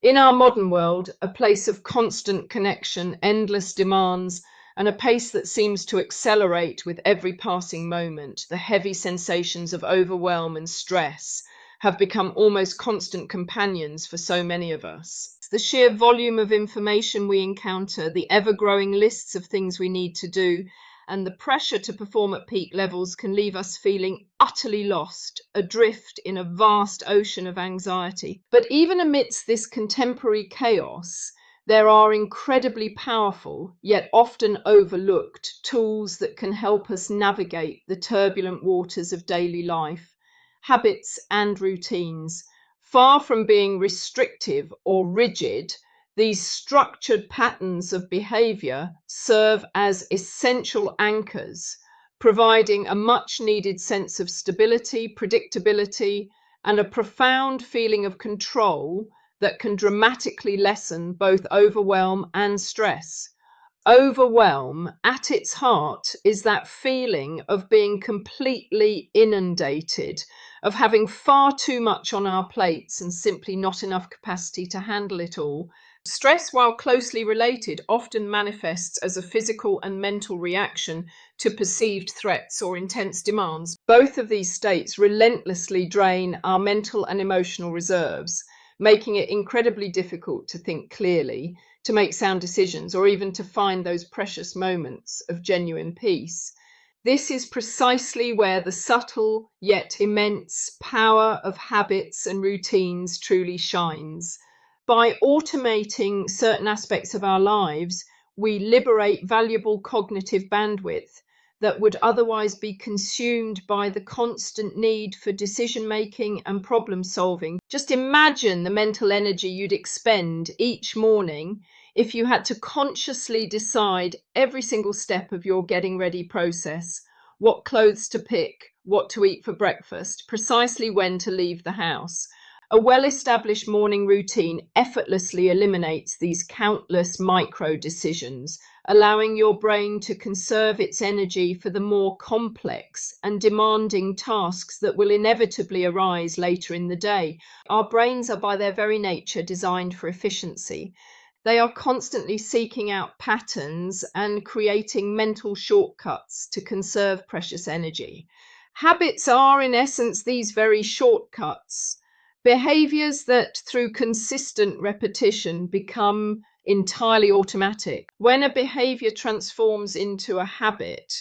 In our modern world, a place of constant connection, endless demands, and a pace that seems to accelerate with every passing moment, the heavy sensations of overwhelm and stress have become almost constant companions for so many of us. The sheer volume of information we encounter, the ever-growing lists of things we need to do, and the pressure to perform at peak levels can leave us feeling utterly lost, adrift in a vast ocean of anxiety. But even amidst this contemporary chaos, there are incredibly powerful, yet often overlooked, tools that can help us navigate the turbulent waters of daily life, habits and routines. Far from being restrictive or rigid, these structured patterns of behavior serve as essential anchors, providing a much needed sense of stability, predictability, and a profound feeling of control that can dramatically lessen both overwhelm and stress. Overwhelm, at its heart, is that feeling of being completely inundated, of having far too much on our plates and simply not enough capacity to handle it all. Stress, while closely related, often manifests as a physical and mental reaction to perceived threats or intense demands. Both of these states relentlessly drain our mental and emotional reserves, making it incredibly difficult to think clearly, to make sound decisions, or even to find those precious moments of genuine peace. This is precisely where the subtle yet immense power of habits and routines truly shines. By automating certain aspects of our lives, we liberate valuable cognitive bandwidth that would otherwise be consumed by the constant need for decision making and problem solving. Just imagine the mental energy you'd expend each morning if you had to consciously decide every single step of your getting ready process, what clothes to pick, what to eat for breakfast, precisely when to leave the house. A well-established morning routine effortlessly eliminates these countless micro decisions, allowing your brain to conserve its energy for the more complex and demanding tasks that will inevitably arise later in the day. Our brains are by their very nature designed for efficiency. They are constantly seeking out patterns and creating mental shortcuts to conserve precious energy. Habits are, in essence, these very shortcuts. Behaviors that, through consistent repetition, become entirely automatic. When a behavior transforms into a habit,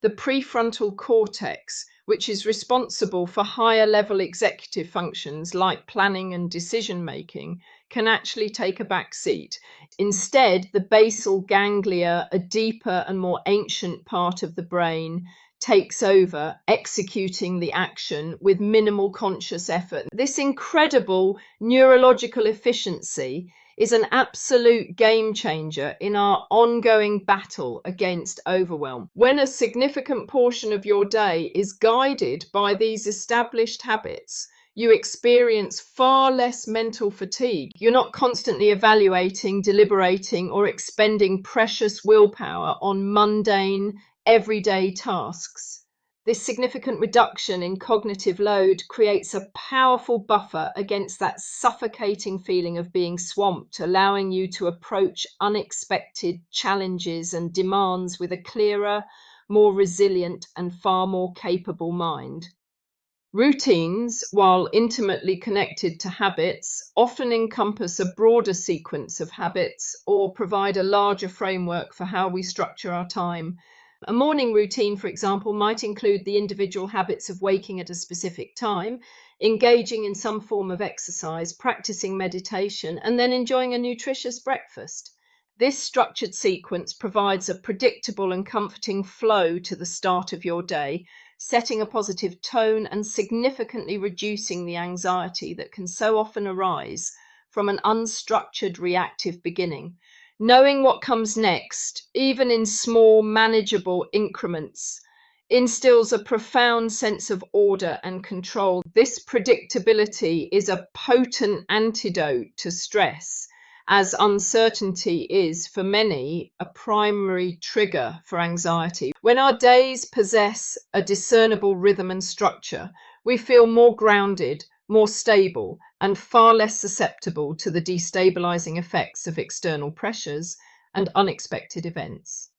the prefrontal cortex, which is responsible for higher level executive functions like planning and decision making, can actually take a back seat. Instead, the basal ganglia, a deeper and more ancient part of the brain, takes over, executing the action with minimal conscious effort. This incredible neurological efficiency is an absolute game changer in our ongoing battle against overwhelm. When a significant portion of your day is guided by these established habits, you experience far less mental fatigue. You're not constantly evaluating, deliberating, or expending precious willpower on mundane, everyday tasks. This significant reduction in cognitive load creates a powerful buffer against that suffocating feeling of being swamped, allowing you to approach unexpected challenges and demands with a clearer, more resilient, and far more capable mind. Routines, while intimately connected to habits, often encompass a broader sequence of habits or provide a larger framework for how we structure our time. A morning routine, for example, might include the individual habits of waking at a specific time, engaging in some form of exercise, practicing meditation, and then enjoying a nutritious breakfast. This structured sequence provides a predictable and comforting flow to the start of your day, setting a positive tone and significantly reducing the anxiety that can so often arise from an unstructured, reactive beginning. Knowing what comes next, even in small, manageable increments, instills a profound sense of order and control. This predictability is a potent antidote to stress, as uncertainty is, for many, a primary trigger for anxiety. When our days possess a discernible rhythm and structure, we feel more grounded, more stable, and far less susceptible to the destabilizing effects of external pressures and unexpected events.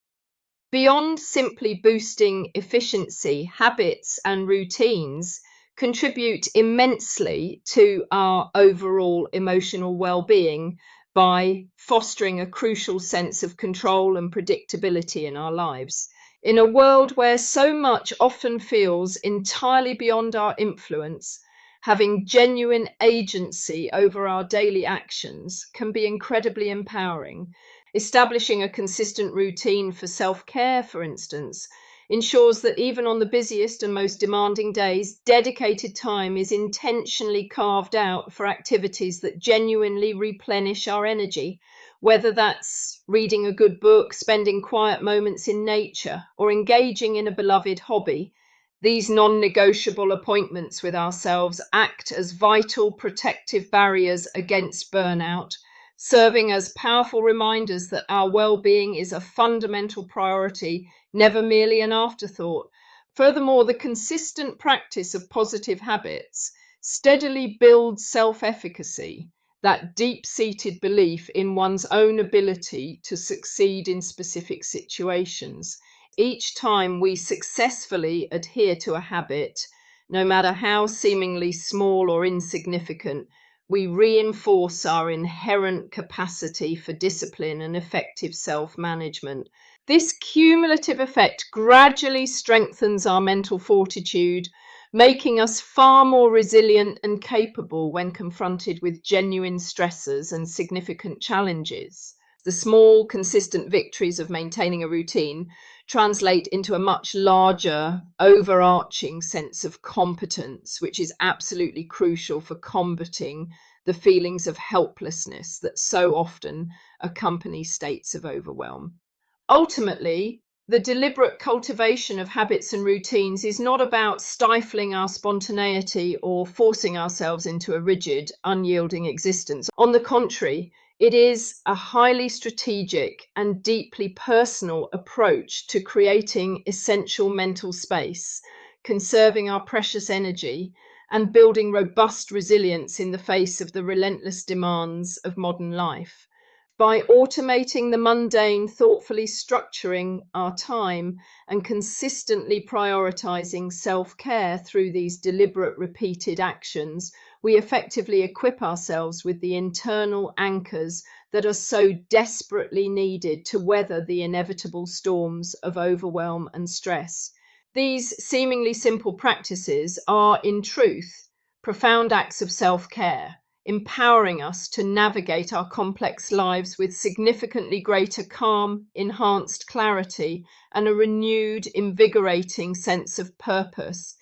Beyond simply boosting efficiency, habits and routines contribute immensely to our overall emotional well-being by fostering a crucial sense of control and predictability in our lives. In a world where so much often feels entirely beyond our influence, having genuine agency over our daily actions can be incredibly empowering. Establishing a consistent routine for self-care, for instance, ensures that even on the busiest and most demanding days, dedicated time is intentionally carved out for activities that genuinely replenish our energy, whether that's reading a good book, spending quiet moments in nature, or engaging in a beloved hobby. These non-negotiable appointments with ourselves act as vital protective barriers against burnout, serving as powerful reminders that our well-being is a fundamental priority, never merely an afterthought. Furthermore, the consistent practice of positive habits steadily builds self-efficacy, that deep-seated belief in one's own ability to succeed in specific situations. Each time we successfully adhere to a habit, no matter how seemingly small or insignificant, we reinforce our inherent capacity for discipline and effective self-management. This cumulative effect gradually strengthens our mental fortitude, making us far more resilient and capable when confronted with genuine stressors and significant challenges. The small, consistent victories of maintaining a routine translate into a much larger, overarching sense of competence, which is absolutely crucial for combating the feelings of helplessness that so often accompany states of overwhelm. Ultimately, the deliberate cultivation of habits and routines is not about stifling our spontaneity or forcing ourselves into a rigid, unyielding existence. On the contrary, it is a highly strategic and deeply personal approach to creating essential mental space, conserving our precious energy, and building robust resilience in the face of the relentless demands of modern life. By automating the mundane, thoughtfully structuring our time, and consistently prioritizing self-care through these deliberate, repeated actions, we effectively equip ourselves with the internal anchors that are so desperately needed to weather the inevitable storms of overwhelm and stress. These seemingly simple practices are, in truth, profound acts of self-care, empowering us to navigate our complex lives with significantly greater calm, enhanced clarity, and a renewed, invigorating sense of purpose.